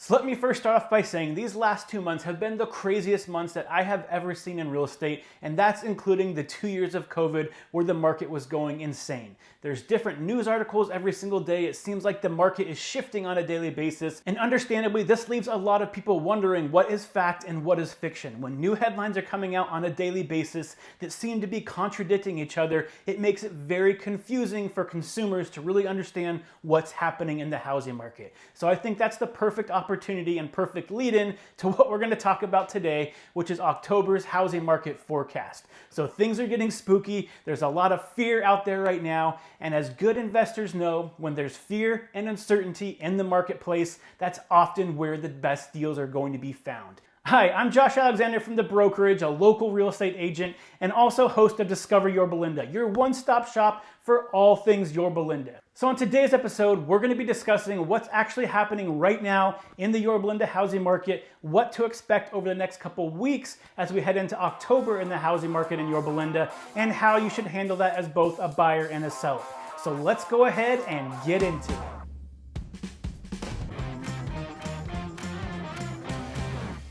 So let me first start off by saying these last 2 months have been the craziest months that I have ever seen in real estate, and that's including the 2 years of COVID where the market was going insane. There's different news articles every single day. It seems like the market is shifting on a daily basis, and understandably, this leaves a lot of people wondering what is fact and what is fiction. When new headlines are coming out on a daily basis that seem to be contradicting each other, it makes it very confusing for consumers to really understand what's happening in the housing market. So I think that's the perfect opportunity and perfect lead-in to what we're going to talk about today, which is October's housing market forecast. So things are getting spooky. There's a lot of fear out there right now, and as good investors know, when there's fear and uncertainty in the marketplace, that's often where the best deals are going to be found. Hi, I'm Josh Alexander from The Brokerage, a local real estate agent, and also host of Discover Your Belinda, your one-stop shop for all things Yorba Linda. So on today's episode, we're going to be discussing what's actually happening right now in the Yorba Linda housing market, what to expect over the next couple weeks as we head into October in the housing market in Yorba Linda, and how you should handle that as both a buyer and a seller. So let's go ahead and get into it.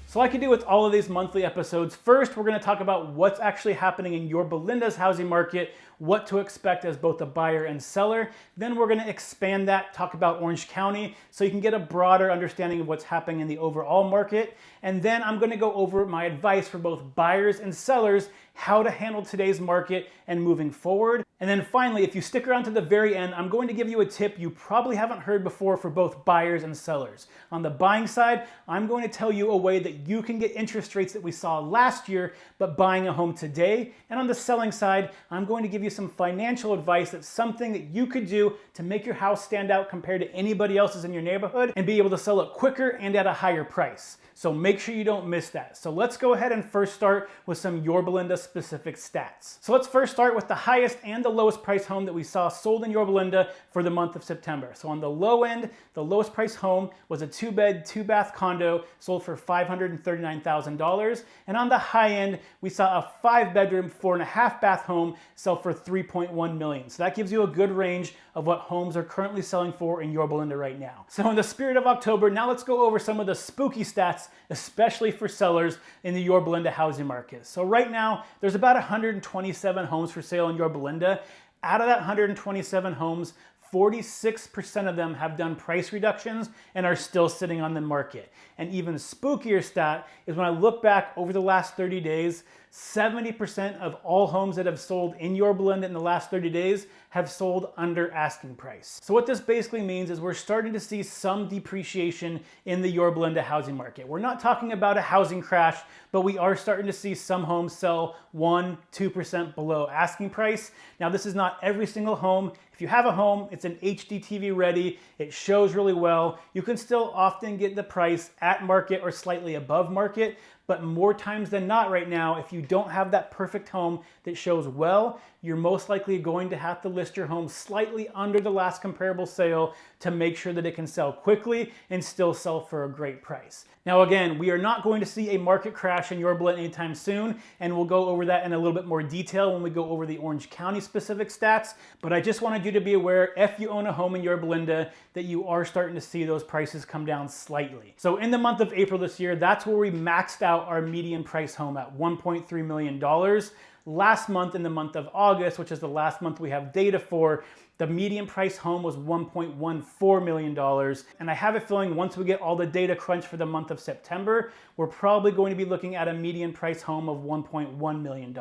So like I do with all of these monthly episodes, first we're going to talk about what's actually happening in Yorba Linda's housing market, what to expect as both a buyer and seller. Then we're going to expand that, talk about Orange County, so you can get a broader understanding of what's happening in the overall market. And then I'm going to go over my advice for both buyers and sellers, how to handle today's market and moving forward. And then finally, if you stick around to the very end, I'm going to give you a tip you probably haven't heard before for both buyers and sellers. On the buying side, I'm going to tell you a way that you can get interest rates that we saw last year, but buying a home today. And on the selling side, I'm going to give you some financial advice that's something that you could do to make your house stand out compared to anybody else's in your neighborhood and be able to sell it quicker and at a higher price. So make sure you don't miss that. So let's go ahead and first start with some Yorba Linda specific stats. So let's first start with the highest and the lowest price home that we saw sold in Yorba Linda for the month of September. So on the low end, the lowest price home was a 2-bed, 2-bath condo sold for $539,000. And on the high end, we saw a 5-bedroom, 4.5-bath home sell for $3.1 million. So that gives you a good range of what homes are currently selling for in Yorba Linda right now. So in the spirit of October, now let's go over some of the spooky stats, especially for sellers in the Yorba Linda housing market. So right now, there's about 127 homes for sale in Yorba Linda. Out of that 127 homes, 46% of them have done price reductions and are still sitting on the market. An even spookier stat is when I look back over the last 30 days, 70% of all homes that have sold in Yorba Linda in the last 30 days have sold under asking price. So what this basically means is we're starting to see some depreciation in the Yorba Linda housing market. We're not talking about a housing crash, but we are starting to see some homes sell 1-2% below asking price. Now this is not every single home. If you have a home, it's an HDTV ready, it shows really well, you can still often get the price at market or slightly above market, but more times than not right now, if you don't have that perfect home that shows well, you're most likely going to have to list your home slightly under the last comparable sale to make sure that it can sell quickly and still sell for a great price. Now again, we are not going to see a market crash in Yorba Linda anytime soon, and we'll go over that in a little bit more detail when we go over the Orange County specific stats, but I just wanted you to be aware, if you own a home in Yorba Linda, that you are starting to see those prices come down slightly. So in the month of April this year, that's where we maxed out our median price home at $1.3 million. Last month, in the month of August, which is the last month we have data for, the median price home was $1.14 million. And I have a feeling once we get all the data crunched for the month of September, we're probably going to be looking at a median price home of $1.1 million.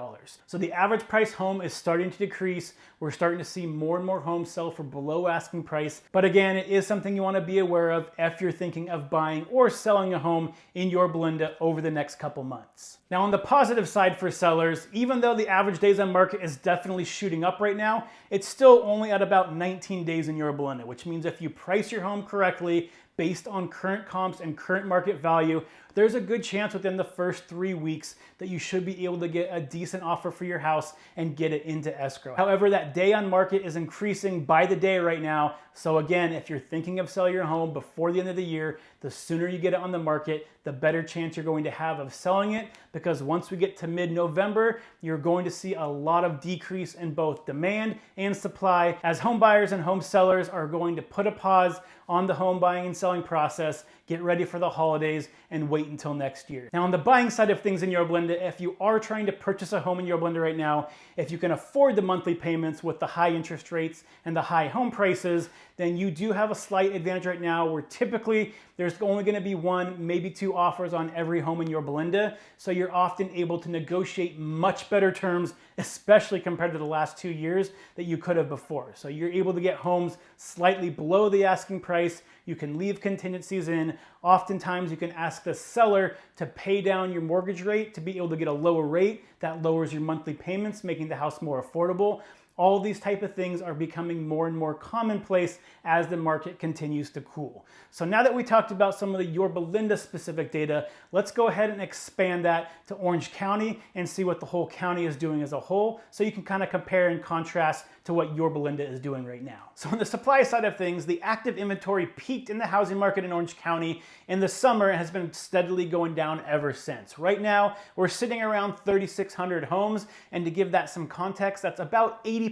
So the average price home is starting to decrease. We're starting to see more and more homes sell for below asking price. But again, it is something you want to be aware of if you're thinking of buying or selling a home in Yorba Linda over the next couple months. Now on the positive side for sellers, even though the average days on market is definitely shooting up right now, it's still only at about 19 days in Yorba Linda, which means if you price your home correctly based on current comps and current market value, there's a good chance within the first 3 weeks that you should be able to get a decent offer for your house and get it into escrow. However, that day on market is increasing by the day right now. So again, if you're thinking of selling your home before the end of the year, the sooner you get it on the market, the better chance you're going to have of selling it, because once we get to mid-November, you're going to see a lot of decrease in both demand and supply as home buyers and home sellers are going to put a pause on the home buying and selling selling process, get ready for the holidays, and wait until next year. Now, on the buying side of things in Yorba Linda, if you are trying to purchase a home in Yorba Linda right now, if you can afford the monthly payments with the high interest rates and the high home prices, then you do have a slight advantage right now where typically there's only going to be one, maybe two offers on every home in Yorba Linda. So you're often able to negotiate much better terms, especially compared to the last 2 years that you could have before. So you're able to get homes slightly below the asking price. You can leave contingencies in. Oftentimes you can ask the seller to pay down your mortgage rate to be able to get a lower rate. That lowers your monthly payments, making the house more affordable. All these type of things are becoming more and more commonplace as the market continues to cool. So now that we talked about some of the Yorba Linda specific data, let's go ahead and expand that to Orange County and see what the whole county is doing as a whole, so you can kind of compare and contrast to what Yorba Linda is doing right now. So on the supply side of things, the active inventory peaked in the housing market in Orange County in the summer and has been steadily going down ever since. Right now, we're sitting around 3,600 homes, and to give that some context, that's about 80%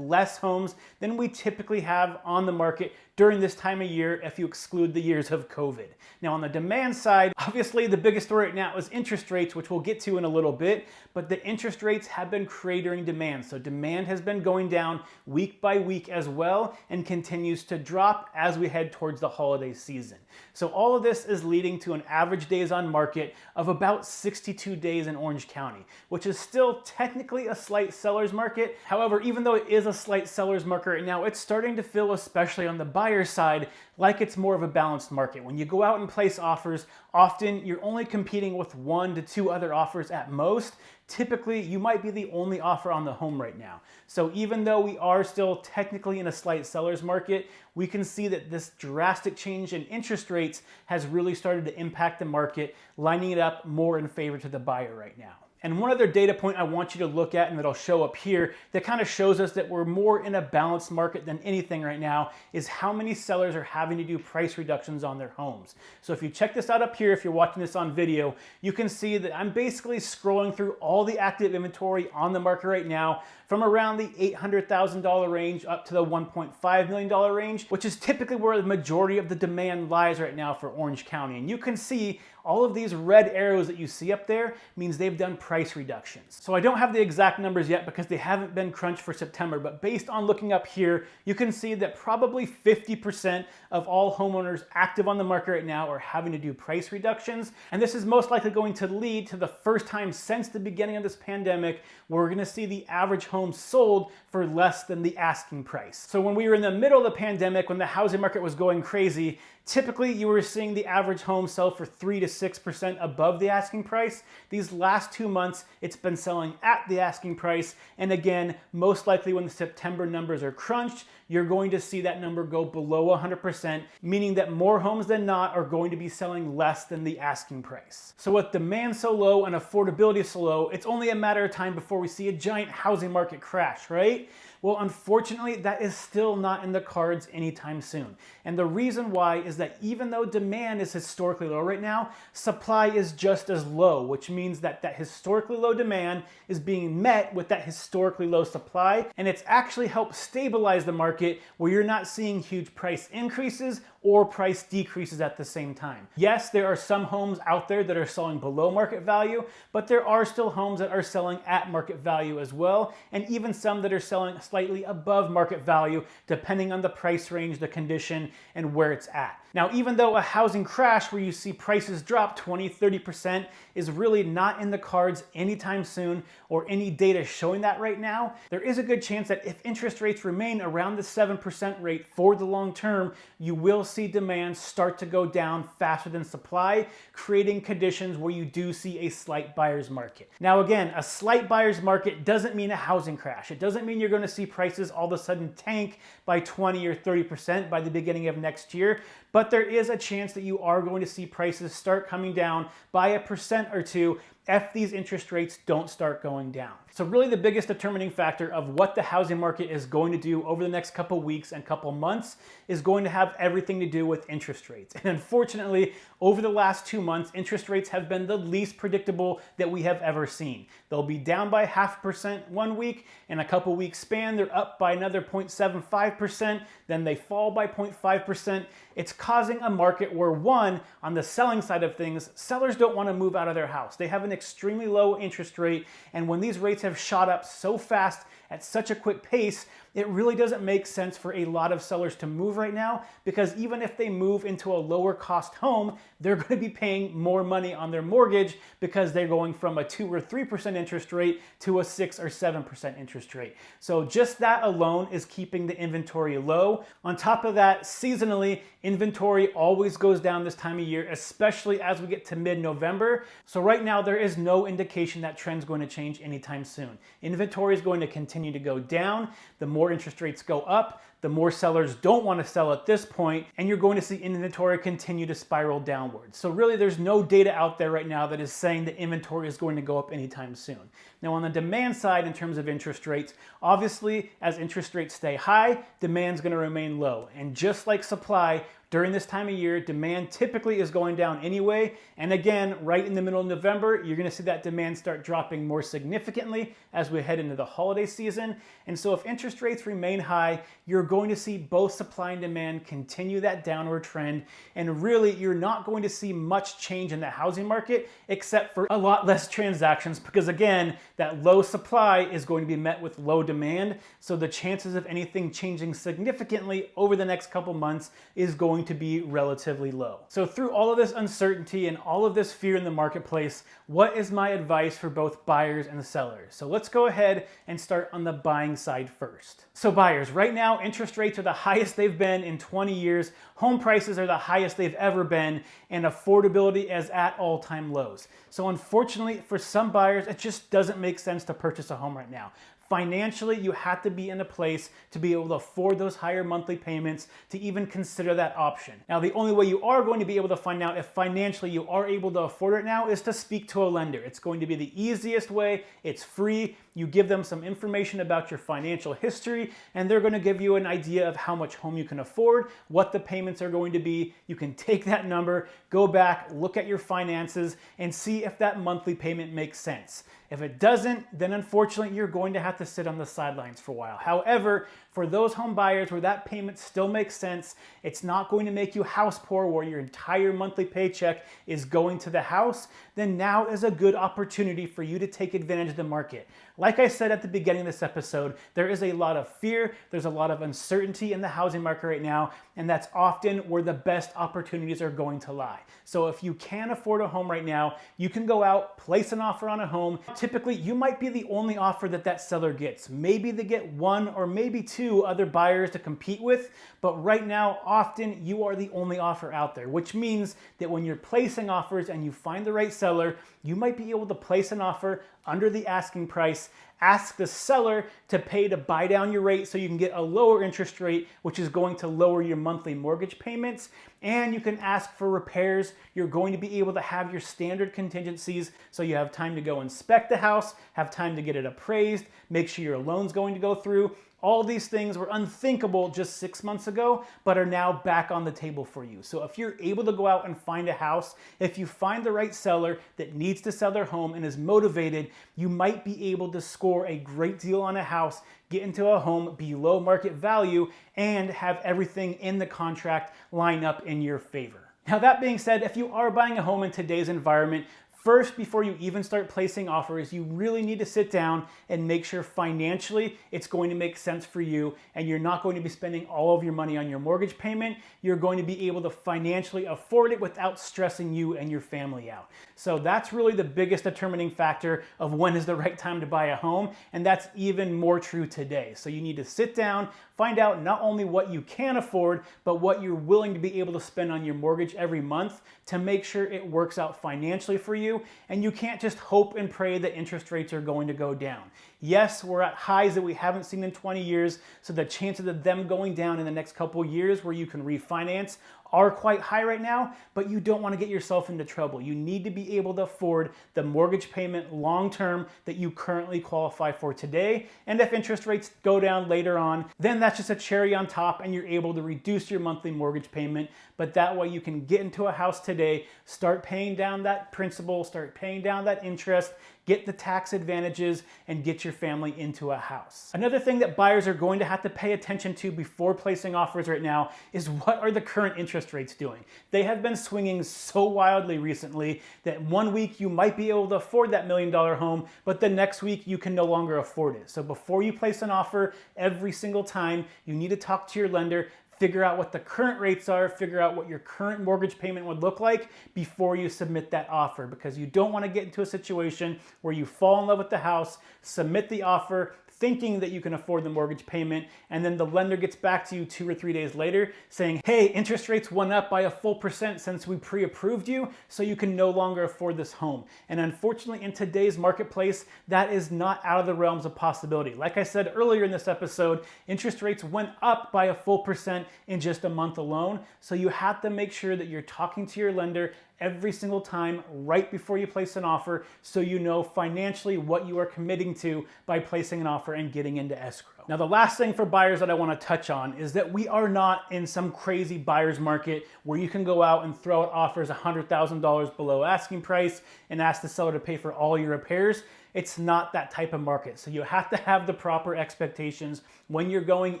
less homes than we typically have on the market during this time of year if you exclude the years of COVID. Now on the demand side, obviously the biggest story right now is interest rates, which we'll get to in a little bit, but the interest rates have been cratering demand. So demand has been going down week by week as well and continues to drop as we head towards the holiday season. So all of this is leading to an average days on market of about 62 days in Orange County, which is still technically a slight seller's market. However, even though it is a slight seller's market right now, it's starting to feel, especially on the buyer side, like it's more of a balanced market. When you go out and place offers, often you're only competing with 1 to 2 other offers at most. Typically, you might be the only offer on the home right now. So even though we are still technically in a slight seller's market, we can see that this drastic change in interest rates has really started to impact the market, lining it up more in favor to the buyer right now. And one other data point I want you to look at, and that'll show up here, that kind of shows us that we're more in a balanced market than anything right now, is how many sellers are having to do price reductions on their homes. So if you check this out up here, if you're watching this on video, you can see that I'm basically scrolling through all the active inventory on the market right now, from around the $800,000 range up to the $1.5 million range, which is typically where the majority of the demand lies right now for Orange County. And you can see all of these red arrows that you see up there means they've done price reductions. So I don't have the exact numbers yet because they haven't been crunched for September, but based on looking up here, you can see that probably 50% of all homeowners active on the market right now are having to do price reductions. And this is most likely going to lead to the first time since the beginning of this pandemic where we're gonna see the average home sold for less than the asking price. So when we were in the middle of the pandemic, when the housing market was going crazy, typically you were seeing the average home sell for 3 to 6% above the asking price. These last 2 months, it's been selling at the asking price. And again, most likely when the September numbers are crunched, you're going to see that number go below 100%, meaning that more homes than not are going to be selling less than the asking price. So with demand so low and affordability so low, it's only a matter of time before we see a giant housing market crash, right? Well, unfortunately, that is still not in the cards anytime soon. And the reason why is that even though demand is historically low right now, supply is just as low, which means that that historically low demand is being met with that historically low supply. And it's actually helped stabilize the market where you're not seeing huge price increases or price decreases at the same time. Yes, there are some homes out there that are selling below market value, but there are still homes that are selling at market value as well, and even some that are selling slightly above market value, depending on the price range, the condition, and where it's at. Now, even though a housing crash where you see prices drop 20, 30% is really not in the cards anytime soon, or any data showing that right now, there is a good chance that if interest rates remain around the 7% rate for the long term, you will see demand start to go down faster than supply, creating conditions where you do see a slight buyer's market. Now again, a slight buyer's market doesn't mean a housing crash. It doesn't mean you're going to see prices all of a sudden tank by 20 or 30% by the beginning of next year, but there is a chance that you are going to see prices start coming down by 1% or 2 if these interest rates don't start going down. So really the biggest determining factor of what the housing market is going to do over the next couple weeks and couple months is going to have everything to do with interest rates. And unfortunately, over the last 2 months, interest rates have been the least predictable that we have ever seen. They'll be down by 0.5% one week, in a couple weeks span, they're up by another 0.75%, then they fall by 0.5%. It's causing a market where, one, on the selling side of things, sellers don't want to move out of their house. They have an extremely low interest rate, and when these rates have shot up so fast at such a quick pace, it really doesn't make sense for a lot of sellers to move right now, because even if they move into a lower cost home, they're going to be paying more money on their mortgage because they're going from a 2 or 3% interest rate to a 6 or 7% interest rate. So just that alone is keeping the inventory low. On top of that, seasonally, inventory always goes down this time of year, especially as we get to mid-November. So right now, there is no indication that trend's going to change anytime soon. Inventory is going to continue to go down. The more interest rates go up, the more sellers don't want to sell at this point, and you're going to see inventory continue to spiral downwards. So really, there's no data out there right now that is saying that inventory is going to go up anytime soon. Now, on the demand side, in terms of interest rates, obviously, as interest rates stay high, demand's going to remain low. And just like supply, during this time of year, demand typically is going down anyway. And again, right in the middle of November, you're going to see that demand start dropping more significantly as we head into the holiday season. And so if interest rates remain high, you're going to see both supply and demand continue that downward trend. And really, you're not going to see much change in the housing market, except for a lot less transactions, because again, that low supply is going to be met with low demand. So the chances of anything changing significantly over the next couple months is going to be relatively low. So through all of this uncertainty and all of this fear in the marketplace, what is my advice for both buyers and sellers? So let's go ahead and start on the buying side first. So buyers, right now, interest rates are the highest they've been in 20 years. Home prices are the highest they've ever been, and affordability is at all-time lows. So unfortunately, for some buyers, it just doesn't make sense to purchase a home right now. Financially, you have to be in a place to be able to afford those higher monthly payments to even consider that option. Now, the only way you are going to be able to find out if financially you are able to afford it now is to speak to a lender. It's going to be the easiest way. It's free. You give them some information about your financial history, and they're going to give you an idea of how much home you can afford, what the payments are going to be. You can take that number, go back, look at your finances, and see if that monthly payment makes sense. If it doesn't, then unfortunately, you're going to have to sit on the sidelines for a while. However, for those home buyers where that payment still makes sense, it's not going to make you house poor where your entire monthly paycheck is going to the house, then now is a good opportunity for you to take advantage of the market. Like I said at the beginning of this episode, there is a lot of fear, there's a lot of uncertainty in the housing market right now, and that's often where the best opportunities are going to lie. So if you can afford a home right now, you can go out, place an offer on a home. Typically, you might be the only offer that seller gets. Maybe they get one or maybe two other buyers to compete with, but right now, often you are the only offer out there, which means that when you're placing offers and you find the right seller, you might be able to place an offer under the asking price, ask the seller to pay to buy down your rate so you can get a lower interest rate, which is going to lower your monthly mortgage payments, and you can ask for repairs. You're going to be able to have your standard contingencies, so you have time to go inspect the house, have time to get it appraised, make sure your loan's going to go through. All these things were unthinkable just 6 months ago, but are now back on the table for you. So if you're able to go out and find a house, if you find the right seller that needs to sell their home and is motivated, you might be able to score a great deal on a house, get into a home below market value, and have everything in the contract line up in your favor. Now, that being said, if you are buying a home in today's environment, first, before you even start placing offers, you really need to sit down and make sure financially it's going to make sense for you and you're not going to be spending all of your money on your mortgage payment. You're going to be able to financially afford it without stressing you and your family out. So that's really the biggest determining factor of when is the right time to buy a home, and that's even more true today. So you need to sit down, find out not only what you can afford, but what you're willing to be able to spend on your mortgage every month to make sure it works out financially for you. And you can't just hope and pray that interest rates are going to go down. Yes, we're at highs that we haven't seen in 20 years, so the chances of them going down in the next couple of years where you can refinance are quite high right now, but you don't want to get yourself into trouble. You need to be able to afford the mortgage payment long term that you currently qualify for today. And if interest rates go down later on, then that's just a cherry on top and you're able to reduce your monthly mortgage payment. But that way you can get into a house today, start paying down that principal, start paying down that interest, get the tax advantages, and get your family into a house. Another thing that buyers are going to have to pay attention to before placing offers right now is what are the current interest rates doing? They have been swinging so wildly recently that one week you might be able to afford that $1 million home, but the next week you can no longer afford it. So before you place an offer, every single time, you need to talk to your lender, figure out what the current rates are, figure out what your current mortgage payment would look like before you submit that offer, because you don't want to get into a situation where you fall in love with the house, submit the offer, thinking that you can afford the mortgage payment, and then the lender gets back to you 2 or 3 days later saying, hey, interest rates went up by a full percent since we pre-approved you, so you can no longer afford this home. And unfortunately, in today's marketplace, that is not out of the realms of possibility. Like I said earlier in this episode, interest rates went up by a full percent in just a month alone, so you have to make sure that you're talking to your lender every single time right before you place an offer so you know financially what you are committing to by placing an offer and getting into escrow. Now, the last thing for buyers that I want to touch on is that we are not in some crazy buyer's market where you can go out and throw out offers $100,000 below asking price and ask the seller to pay for all your repairs. It's not that type of market. So you have to have the proper expectations when you're going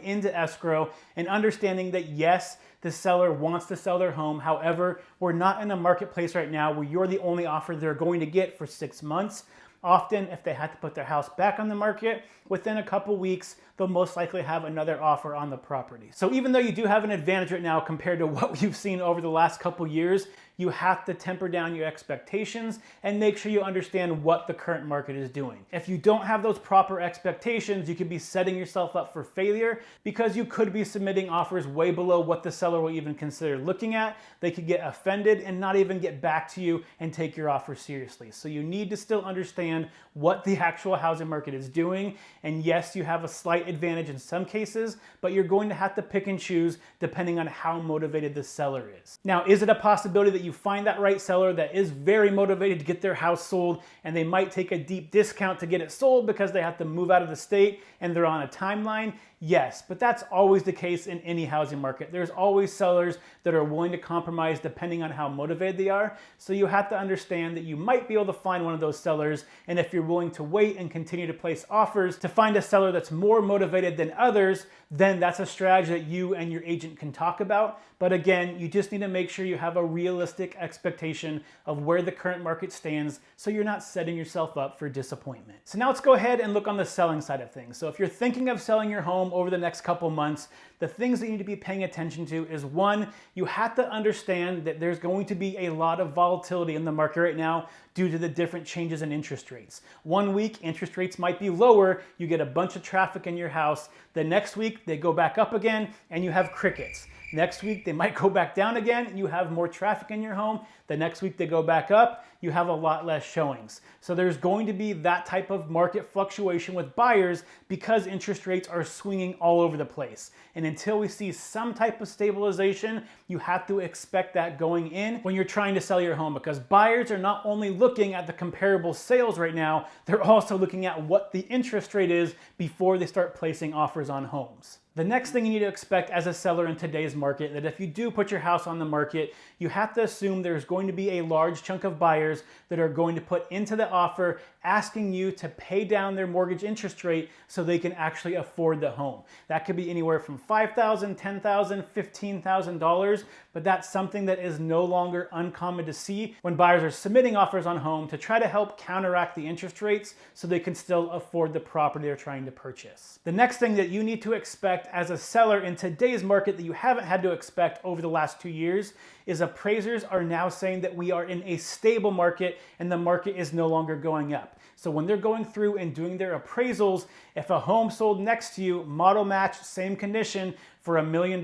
into escrow and understanding that yes, the seller wants to sell their home. However, we're not in a marketplace right now where you're the only offer they're going to get for 6 months. Often, if they had to put their house back on the market, within a couple weeks, they'll most likely have another offer on the property. So even though you do have an advantage right now compared to what we've seen over the last couple years, you have to temper down your expectations and make sure you understand what the current market is doing. If you don't have those proper expectations, you could be setting yourself up for failure because you could be submitting offers way below what the seller will even consider looking at. They could get offended and not even get back to you and take your offer seriously. So you need to still understand what the actual housing market is doing. And yes, you have a slight advantage in some cases, but you're going to have to pick and choose depending on how motivated the seller is. Now, is it a possibility that you find that right seller that is very motivated to get their house sold and they might take a deep discount to get it sold because they have to move out of the state and they're on a timeline? Yes, but that's always the case in any housing market. There's always sellers that are willing to compromise depending on how motivated they are. So you have to understand that you might be able to find one of those sellers, and if you're willing to wait and continue to place offers to find a seller that's more motivated than others, then that's a strategy that you and your agent can talk about. But again, you just need to make sure you have a realistic expectation of where the current market stands so you're not setting yourself up for disappointment. So now let's go ahead and look on the selling side of things. So if you're thinking of selling your home over the next couple months, the things that you need to be paying attention to is one, you have to understand that there's going to be a lot of volatility in the market right now due to the different changes in interest rates. One week, interest rates might be lower, you get a bunch of traffic in your house. The next week, they go back up again and you have crickets. Next week, they might go back down again and you have more traffic in your home. The next week they go back up, you have a lot less showings. So there's going to be that type of market fluctuation with buyers because interest rates are swinging all over the place. And until we see some type of stabilization, you have to expect that going in when you're trying to sell your home, because buyers are not only looking at the comparable sales right now, they're also looking at what the interest rate is before they start placing offers on homes. The next thing you need to expect as a seller in today's market, that if you do put your house on the market, you have to assume there's going to be a large chunk of buyers that are going to put into the offer asking you to pay down their mortgage interest rate so they can actually afford the home. That could be anywhere from $5,000, $10,000, $15,000, but that's something that is no longer uncommon to see when buyers are submitting offers on home to try to help counteract the interest rates so they can still afford the property they're trying to purchase. The next thing that you need to expect as a seller in today's market that you haven't had to expect over the last 2 years is appraisers are now saying that we are in a stable market and the market is no longer going up. So when they're going through and doing their appraisals, if a home sold next to you, model match, same condition for $1 million,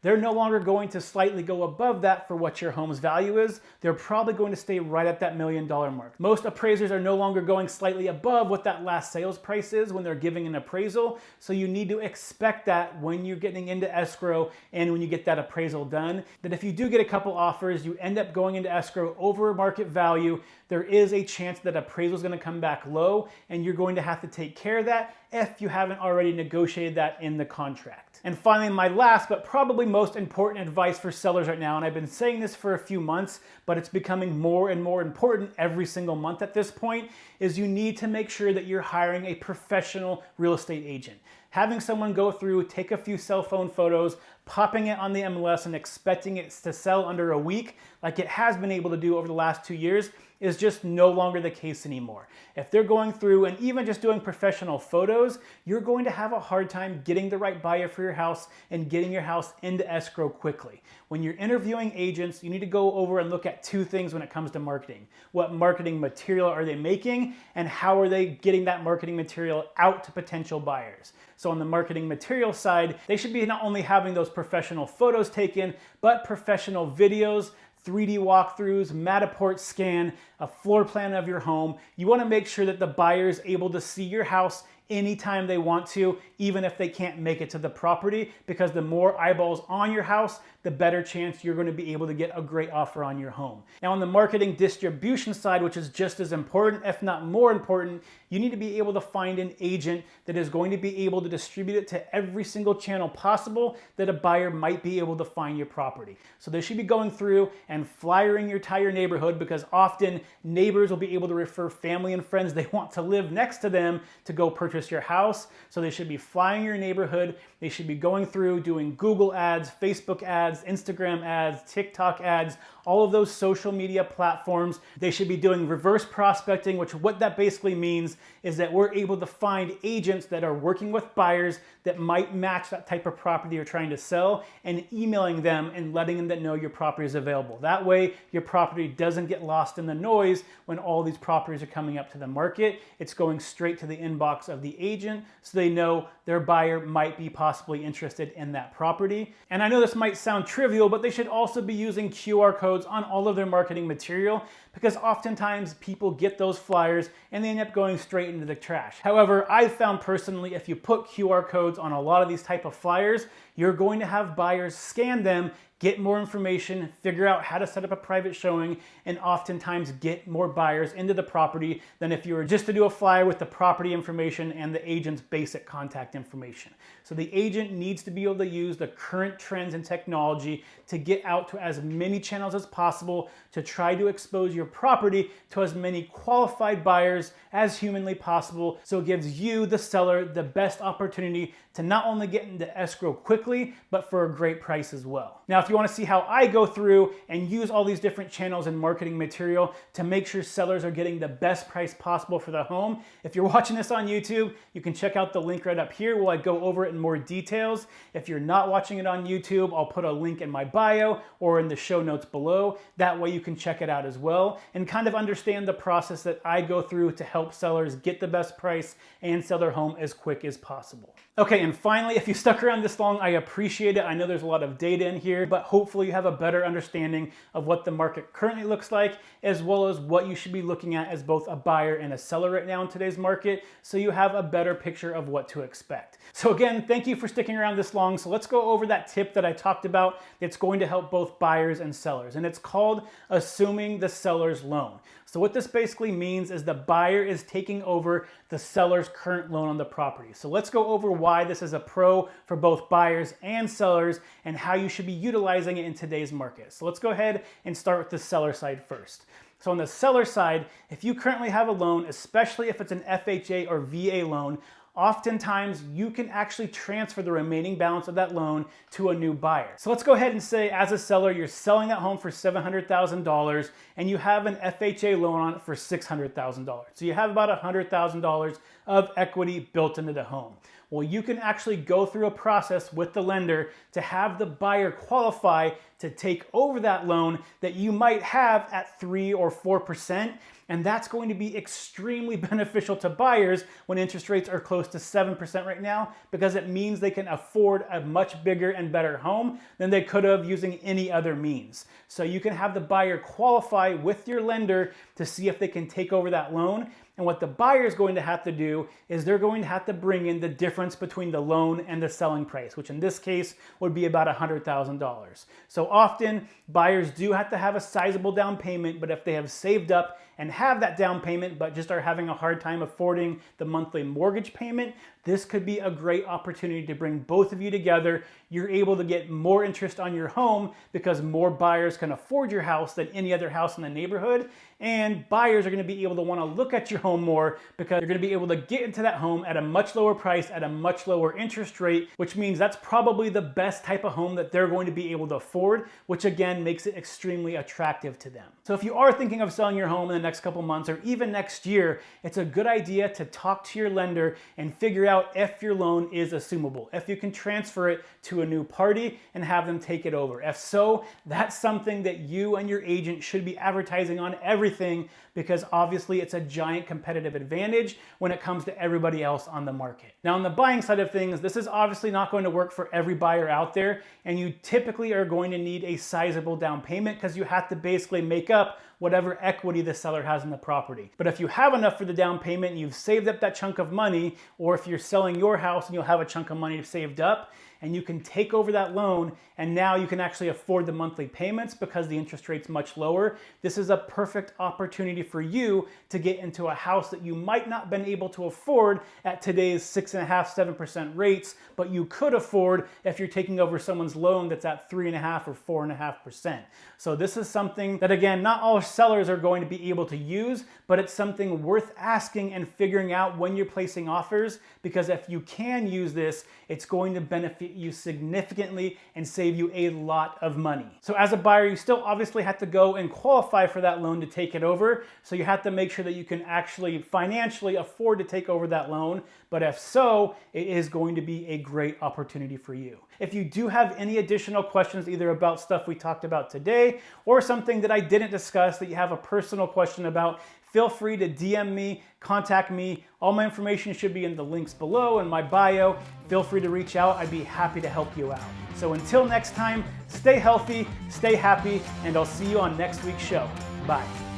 they're no longer going to slightly go above that for what your home's value is. They're probably going to stay right at that $1 million mark. Most appraisers are no longer going slightly above what that last sales price is when they're giving an appraisal. So you need to expect that when you're getting into escrow and when you get that appraisal done, that if you do get a couple offers, you end up going into escrow over market value, there is a chance that appraisal is going to come back low, and you're going to have to take care of that if you haven't already negotiated that in the contract. And finally, my last but probably most important advice for sellers right now, and I've been saying this for a few months, but it's becoming more and more important every single month at this point, is you need to make sure that you're hiring a professional real estate agent. Having someone go through, take a few cell phone photos, popping it on the MLS and expecting it to sell under a week, like it has been able to do over the last 2 years, is just no longer the case anymore. If they're going through and even just doing professional photos, you're going to have a hard time getting the right buyer for your house and getting your house into escrow quickly. When you're interviewing agents, you need to go over and look at two things when it comes to marketing. What marketing material are they making, and how are they getting that marketing material out to potential buyers? So on the marketing material side, they should be not only having those professional photos taken, but professional videos, 3D walkthroughs, Matterport scan, a floor plan of your home. You want to make sure that the buyer is able to see your house anytime they want to, even if they can't make it to the property, because the more eyeballs on your house, the better chance you're going to be able to get a great offer on your home. Now on the marketing distribution side, which is just as important, if not more important, you need to be able to find an agent that is going to be able to distribute it to every single channel possible that a buyer might be able to find your property. So they should be going through and flyering your entire neighborhood, because often neighbors will be able to refer family and friends they want to live next to them to go purchase your house. So they should be flying your neighborhood. They should be going through doing Google ads, Facebook ads, Instagram ads, TikTok ads, all of those social media platforms. They should be doing reverse prospecting, which what that basically means is that we're able to find agents that are working with buyers that might match that type of property you're trying to sell, and emailing them and letting them know your property is available. That way your property doesn't get lost in the noise when all these properties are coming up to the market. It's going straight to the inbox of the agent, so they know their buyer might be possibly interested in that property. And I know this might sound trivial, but they should also be using QR codes on all of their marketing material, because oftentimes people get those flyers and they end up going straight into the trash. However, I've found personally, if you put QR codes on a lot of these type of flyers, you're going to have buyers scan them, get more information, figure out how to set up a private showing, and oftentimes get more buyers into the property than if you were just to do a flyer with the property information and the agent's basic contact information. So the agent needs to be able to use the current trends and technology to get out to as many channels as possible to try to expose your property to as many qualified buyers as humanly possible, so it gives you, the seller, the best opportunity to not only get into escrow quickly, but for a great price as well. Now, if you want to see how I go through and use all these different channels and marketing material to make sure sellers are getting the best price possible for the home, if you're watching this on YouTube, you can check out the link right up here where I go over it in more details. If you're not watching it on YouTube, I'll put a link in my bio or in the show notes below. That way you can check it out as well and kind of understand the process that I go through to help sellers get the best price and sell their home as quick as possible. Okay, and finally, if you stuck around this long, I appreciate it. I know there's a lot of data in here, but hopefully you have a better understanding of what the market currently looks like, as well as what you should be looking at as both a buyer and a seller right now in today's market, so you have a better picture of what to expect. So again, thank you for sticking around this long. So let's go over that tip that I talked about that's going to help both buyers and sellers, and it's called assuming the seller's loan. So what this basically means is the buyer is taking over the seller's current loan on the property. So let's go over why this is a pro for both buyers and sellers and how you should be utilizing it in today's market. So let's go ahead and start with the seller side first. So on the seller side, if you currently have a loan, especially if it's an FHA or VA loan, oftentimes you can actually transfer the remaining balance of that loan to a new buyer. So let's go ahead and say, as a seller, you're selling that home for $700,000 and you have an FHA loan on it for $600,000. So you have about $100,000 of equity built into the home. Well, you can actually go through a process with the lender to have the buyer qualify to take over that loan that you might have at 3 or 4%. And that's going to be extremely beneficial to buyers when interest rates are close to 7% right now, because it means they can afford a much bigger and better home than they could have using any other means. So you can have the buyer qualify with your lender to see if they can take over that loan. And what the buyer is going to have to do is they're going to have to bring in the difference between the loan and the selling price, which in this case would be about $100,000. So often buyers do have to have a sizable down payment, but if they have saved up and have that down payment but just are having a hard time affording the monthly mortgage payment, this could be a great opportunity to bring both of you together. You're able to get more interest on your home because more buyers can afford your house than any other house in the neighborhood. And buyers are going to be able to want to look at your home more because you're going to be able to get into that home at a much lower price, at a much lower interest rate, which means that's probably the best type of home that they're going to be able to afford, which again makes it extremely attractive to them. So if you are thinking of selling your home in the next couple months or even next year, it's a good idea to talk to your lender and figure out if your loan is assumable, if you can transfer it to a new party and have them take it over. If so, that's something that you and your agent should be advertising on everything, because obviously it's a giant competitive advantage when it comes to everybody else on the market. Now, on the buying side of things, this is obviously not going to work for every buyer out there, and you typically are going to need a sizable down payment because you have to basically make up whatever equity the seller has in the property. But if you have enough for the down payment and you've saved up that chunk of money, or if you're selling your house and you'll have a chunk of money saved up, and you can take over that loan, and now you can actually afford the monthly payments because the interest rate's much lower, this is a perfect opportunity for you to get into a house that you might not have been able to afford at today's 6.5%, 7% rates, but you could afford if you're taking over someone's loan that's at 3.5% or 4.5%. So this is something that, again, not all sellers are going to be able to use, but it's something worth asking and figuring out when you're placing offers, because if you can use this, it's going to benefit you significantly and save you a lot of money. So as a buyer, you still obviously have to go and qualify for that loan to take it over. So you have to make sure that you can actually financially afford to take over that loan. But if so, it is going to be a great opportunity for you. If you do have any additional questions, either about stuff we talked about today or something that I didn't discuss that you have a personal question about, feel free to DM me, contact me. All my information should be in the links below in my bio. Feel free to reach out. I'd be happy to help you out. So until next time, stay healthy, stay happy, and I'll see you on next week's show. Bye.